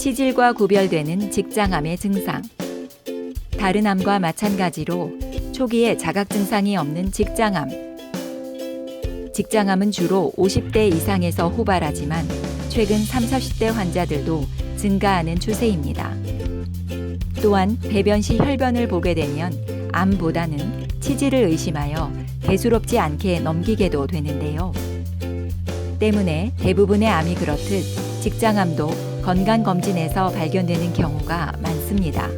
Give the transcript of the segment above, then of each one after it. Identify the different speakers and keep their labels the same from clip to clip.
Speaker 1: 치질과 구별되는 직장암의 증상. 다른 암과 마찬가지로 초기에 자각 증상이 없는 직장암. 직장암은 주로 50대 이상에서 호발하지만 최근 30, 40대 환자들도 증가하는 추세입니다. 또한 배변 시 혈변을 보게 되면 암보다는 치질을 의심하여 대수롭지 않게 넘기게도 되는데요. 때문에 대부분의 암이 그렇듯 직장암도 건강검진에서 발견되는 경우가 많습니다.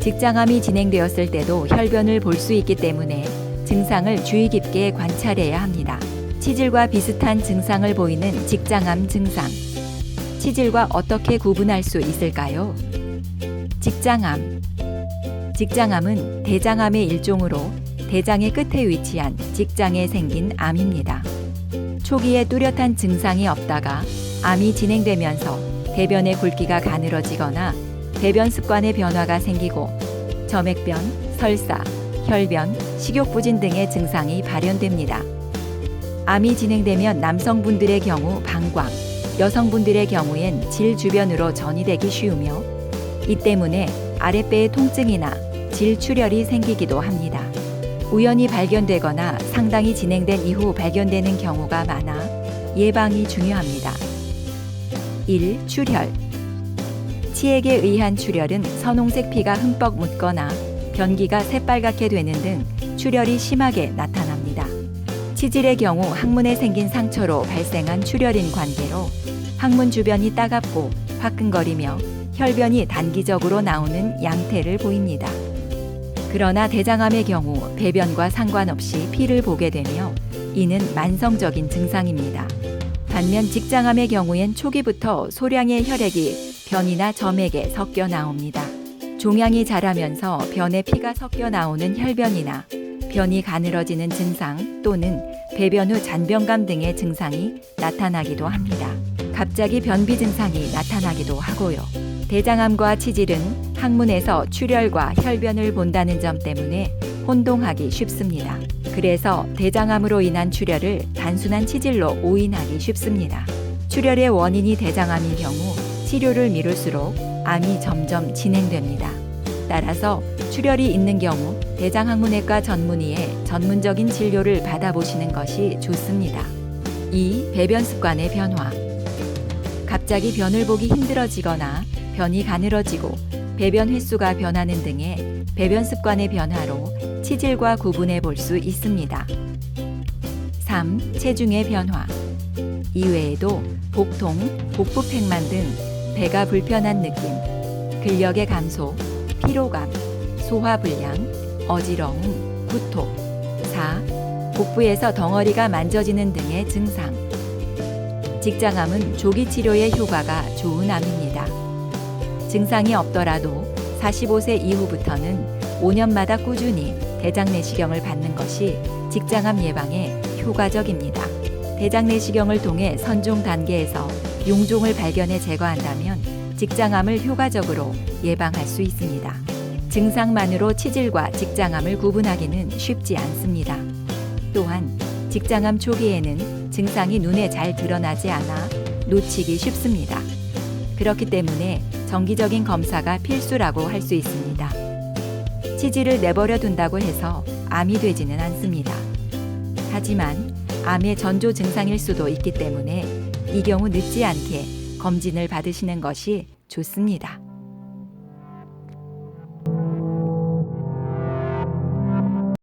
Speaker 1: 직장암이 진행되었을 때도 혈변을 볼 수 있기 때문에 증상을 주의 깊게 관찰해야 합니다. 치질과 비슷한 증상을 보이는 직장암 증상. 치질과 어떻게 구분할 수 있을까요? 직장암. 직장암은 대장암의 일종으로 대장의 끝에 위치한 직장에 생긴 암입니다. 초기에 뚜렷한 증상이 없다가 암이 진행되면서 대변의 굵기가 가늘어지거나 배변 습관의 변화가 생기고 점액변, 설사, 혈변, 식욕부진 등의 증상이 발현됩니다. 암이 진행되면 남성분들의 경우 방광, 여성분들의 경우엔 질 주변으로 전이되기 쉬우며 이 때문에 아랫배의 통증이나 질 출혈이 생기기도 합니다. 우연히 발견되거나 상당히 진행된 이후 발견되는 경우가 많아 예방이 중요합니다. 1. 출혈. 치액에 의한 출혈은 선홍색 피가 흠뻑 묻거나 변기가 새빨갛게 되는 등 출혈이 심하게 나타납니다. 치질의 경우 항문에 생긴 상처로 발생한 출혈인 관계로 항문 주변이 따갑고 화끈거리며 혈변이 단기적으로 나오는 양태를 보입니다. 그러나 대장암의 경우 배변과 상관없이 피를 보게 되며 이는 만성적인 증상입니다. 반면 직장암의 경우엔 초기부터 소량의 혈액이 변이나 점액에 섞여 나옵니다. 종양이 자라면서 변에 피가 섞여 나오는 혈변이나 변이 가늘어지는 증상 또는 배변 후 잔변감 등의 증상이 나타나기도 합니다. 갑자기 변비 증상이 나타나기도 하고요. 대장암과 치질은 항문에서 출혈과 혈변을 본다는 점 때문에 혼동하기 쉽습니다. 그래서 대장암으로 인한 출혈을 단순한 치질로 오인하기 쉽습니다. 출혈의 원인이 대장암인 경우 치료를 미룰수록 암이 점점 진행됩니다. 따라서 출혈이 있는 경우 대장학문외과 전문의의 전문적인 진료를 받아보시는 것이 좋습니다. 2. 배변 습관의 변화. 갑자기 변을 보기 힘들어지거나 변이 가늘어지고 배변 횟수가 변하는 등의 배변 습관의 변화로 치질과 구분해 볼 수 있습니다. 3. 체중의 변화. 이외에도 복통, 복부팽만 등 배가 불편한 느낌, 근력의 감소, 피로감, 소화불량, 어지러움, 구토. 4. 복부에서 덩어리가 만져지는 등의 증상. 직장암은 조기 치료의 효과가 좋은 암입니다. 증상이 없더라도 45세 이후부터는 5년마다 꾸준히 대장내시경을 받는 것이 직장암 예방에 효과적입니다. 대장내시경을 통해 선종 단계에서 용종을 발견해 제거한다면 직장암을 효과적으로 예방할 수 있습니다. 증상만으로 치질과 직장암을 구분하기는 쉽지 않습니다. 또한 직장암 초기에는 증상이 눈에 잘 드러나지 않아 놓치기 쉽습니다. 그렇기 때문에 정기적인 검사가 필수라고 할 수 있습니다. 치질을 내버려 둔다고 해서 암이 되지는 않습니다. 하지만 암의 전조 증상일 수도 있기 때문에 이 경우 늦지 않게 검진을 받으시는 것이 좋습니다.